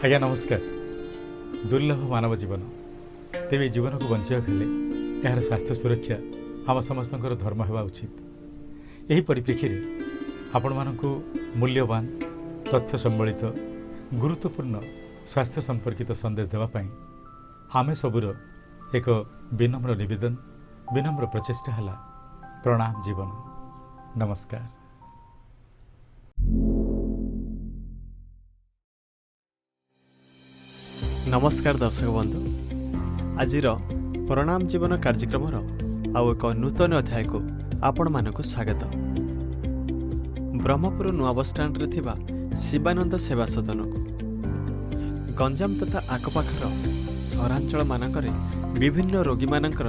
आज्ञा नमस्कार। दुर्लभ मानव जीवन तेज जीवन को बचाइवा खेले यार स्वास्थ्य सुरक्षा आम समस्त धर्म होगा उचित। यही परिप्रेक्षी में आपण मानक मूल्यवान तथ्य सम्बलित गुरुत्वपूर्ण स्वास्थ्य संपर्कित संदेश देवाई आमे सबुर एक विनम्र निवेदन विनम्र प्रचेष्टा है प्रणाम जीवन। नमस्कार। नमस्कार दर्शक बंधु, आज प्रणाम जीवन कार्यक्रम आउ एक नूतन अध्याय को आपण मानक स्वागत। ब्रह्मपुर नुआ बस स्टाण्ड रे थिबा शिवानंद सेवा सदन को गंजाम तथा आखपाखर सहरांचल मानकरे विभिन्न रोगी मानकर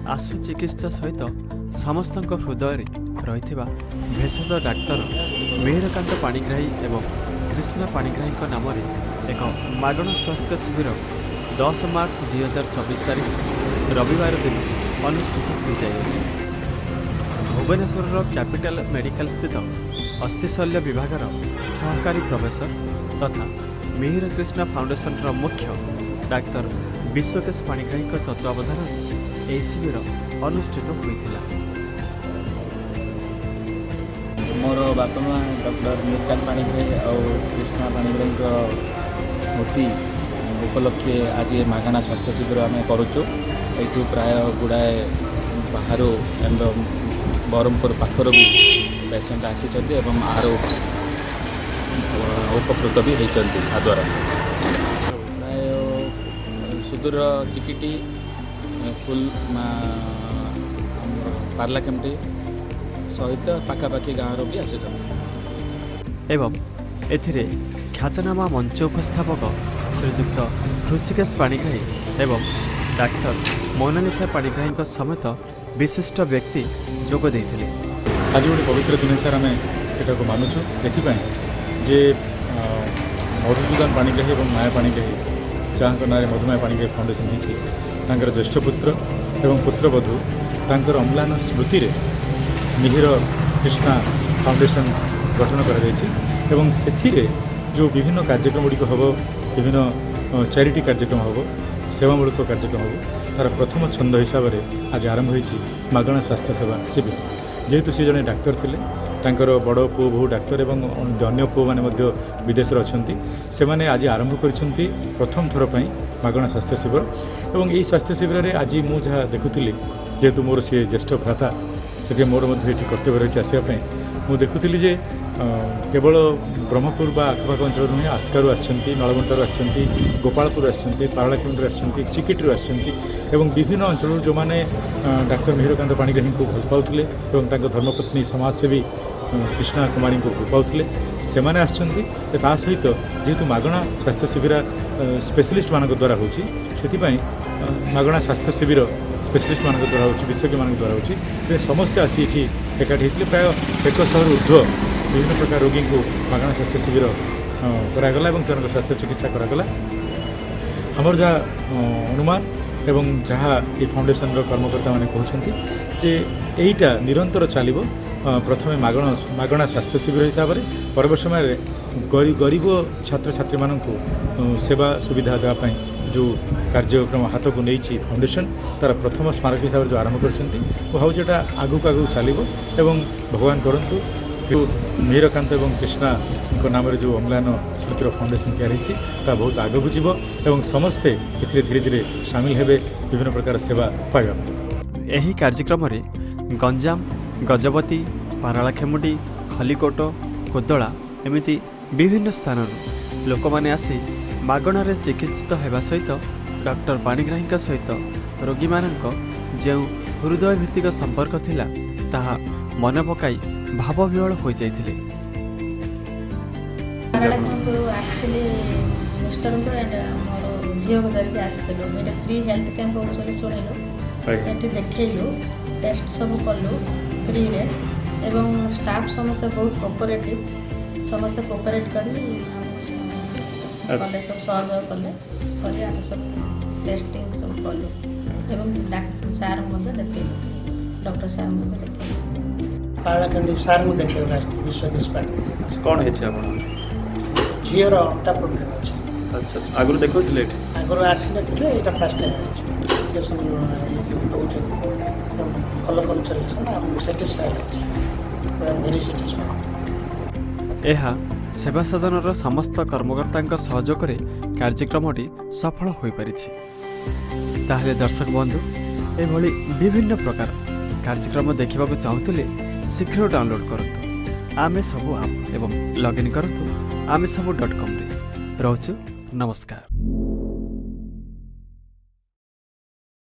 आशु चिकित्सा सहित समस्त हृदय रही भेषज डाक्तर मेहरकांत पाणिग्राही एवं कृष्णा पाणिग्राही नाम एक मागण स्वास्थ्य शिविर 10 मार्च 2024 तारीख रविवार दिन अनुष्ठित हो जाइए। भुवनेश्वर कैपिटल मेडिकल स्थित अस्थिशल्य विभाग सहकारी प्रोफेसर तथा मिहिर कृष्णा फाउंडेशन मुख्य डाक्तर विश्वकेश पाणिग्राही तत्वावधान यह शिविर अनुष्ठित होता। मोर बापा माँ डॉक्टर मिहिरकांत पाणिग्राही और कृष्णा पाणिग्राही स्मृति उपलक्षे आज मागणा स्वास्थ्य शिविर आम करुचु। यू प्राय गुड़ाए बाहर बरहमपुर पाखर भी पेसेंट आसी आर उपकृत भी होती द्वारा प्राय सुदूर चिकिटी फुल पार्लाखेमटी सहित पाखापाखि गाँव भी आसी एवं एथिरे ख्यातनामा मंच उपस्थापक श्रीजुक्त ऋषिकेश पाणिग्राही एवं डाक्तर मोनालिसा पाणिग्राही समेत विशिष्ट व्यक्ति जोग देइथिले। आज गोटे पवित्र दिन सार आम यहाँ को मानुचु ये जे मधुसूदन पाणिग्राही और माया पाणिग्राही जहाँ ना मधुमाया पाणिग्राही फाउंडेशन होती ज्येष्ठ पुत्र एवं पुत्रवधू तांकर अम्लान स्मृति रे मिहिर कृष्णा फाउंडेशन गठन कर से जो विभिन्न कार्यक्रम गुड़िक हम विभिन्न चैरिटी कार्यक्रम हम सेवामूलक कार्यक्रम हम तार प्रथम छंद हिसाब से आज आरंभ होती मागणा स्वास्थ्य सेवा शिविर। जेहेतु सी जड़े डाक्तर थे बड़ पुओ बहु डाक्तर एवं अन्य पुओ मैंने विदेश अच्छी से मैंने आज आरंभ कर प्रथम थर पर मागणा स्वास्थ्य शिविर। और यही स्वास्थ्य शिविर में आज मुझे देखुली जेहेतु मोर सी ज्येष्ठ भ्राता से मोर ये कर्तव्य रही आसवाई मुझे देखुली जे केवल ब्रह्मपुर बा आखपाख अंचल नुहे आस्कारु आछंती नलगंटारू आछंती गोपालपुर आछंती पारलाखेमुंडी आछंती चिकिटीरू आछंती एवं विभिन्न अंचल जो मैंने डाक्तर मिहिरकांत पाणिग्राही को भल पाउथिले एवं तांको धर्मपत्नी समाजसेवी कृष्णा कुमारी को भल पाउथिले से माने आछंती। ता सहित जेहेतु मागणा स्वास्थ्य शिविर स्पेशलिस्ट मान द्वारा होची सेतिपई मागणा स्वास्थ्य शिविर स्पेशलिस्ट मान द्वारा होची विशेषज्ञ मान द्वारा होची समस्ते आसी एठी एकाठी होते प्राय 100 ऊर्ध्व विभिन्न प्रकार रोगी को मागणा स्वास्थ्य शिविर करागला और से स्वास्थ्य चिकित्सा करागला। आमर जहाँ अनुमान एवं जहाँ ये फाउंडेशन कर्मकर्ता मैंने कहते जे यहीटा निरंतर चलो प्रथम मागणा स्वास्थ्य शिविर हिसाब से परवर्त समय गरीब छात्र छात्री मानू सेवा सुविधा देवाई जो कार्यक्रम हाथ को नहीं फाउंडेशन तार प्रथम स्मारक हिसाब से जो आरंभ कर भाव आगू आगू चलो एवं भगवान करंतु मिहिरकांत एवं कृष्णा नाम जो अम्लान स्मृतिर फाउंडेशन या बहुत आगू जीव एवं समस्ते ए धीरे धीरे सामिल हेबे विभिन्न प्रकार सेवा पाइबा। यही कार्यक्रम रे गंजाम गजपति पारलाखेमुंडी खलिकोट कोदला एमिति विभिन्न स्थान लोक मैंने आसी मागणारे चिकित्सित होगा सहित डॉक्टर पाणिग्राही सहित रोगी मानक जो हृदय भित्तिक संपर्क थिला ताहा मन पकाई भाव विहल हो जाइथिले। मिस्टर मोर झील को धरिक आसलु फ्री हेल्थ कैंप शुणिलु ये देखलु टेस्ट सब कलु फ्री रे एवं स्टाफ समस्त बहुत कोऑपरेटिव समस्त कोऑपरेट करी सब सहयोग कले आम सब टेस्टिंग सब कलु एवं डाक्टर सार देखलु डॉक्टर सार देखलु पारलाखेमुंडी सार को देखा विश्वकेश पाणिग्राही कौन है झीर अंटा प्रोब्लेम अच्छे ଆଚ୍ଛା ଆଚ୍ଛା ଆଗରୁ ଦେଖାଉଥିଲେ ଏଠି ଆଗରୁ ଆସିନଥିଲେ ଏଇଟା ଫାର୍ଷ୍ଟ ଟାଇମ୍ ଆସିଛୁ ଏଜୁକେସନ୍ ଦେଉଛନ୍ତି ଭଲ କନସଲ୍ଟେସନ୍ ଆମକୁ ସାଟିସ୍ଫାଏ ଲାଗୁଛି ଭେରି ସାଟିସ୍ଫାଏ। ଏହା ସେବା ସଦନର ସମସ୍ତ କର୍ମକର୍ତ୍ତାଙ୍କ ସହଯୋଗରେ କାର୍ଯ୍ୟକ୍ରମଟି ସଫଳ ହୋଇପାରିଛି। ତାହେଲେ ଦର୍ଶକ ବନ୍ଧୁ, ଏଭଳି ବିଭିନ୍ନ ପ୍ରକାର କାର୍ଯ୍ୟକ୍ରମ ଦେଖିବାକୁ ଚାହୁଁଥିଲେ ଶୀଘ୍ର ଡାଉନଲୋଡ୍ କରନ୍ତୁ ଆମେ ସବୁ ଆପ୍ ଏବଂ ଲଗ୍ଇନ୍ କରନ୍ତୁ ଆମେସବୁ.com ରେ। ରହୁଛୁ, ନମସ୍କାର।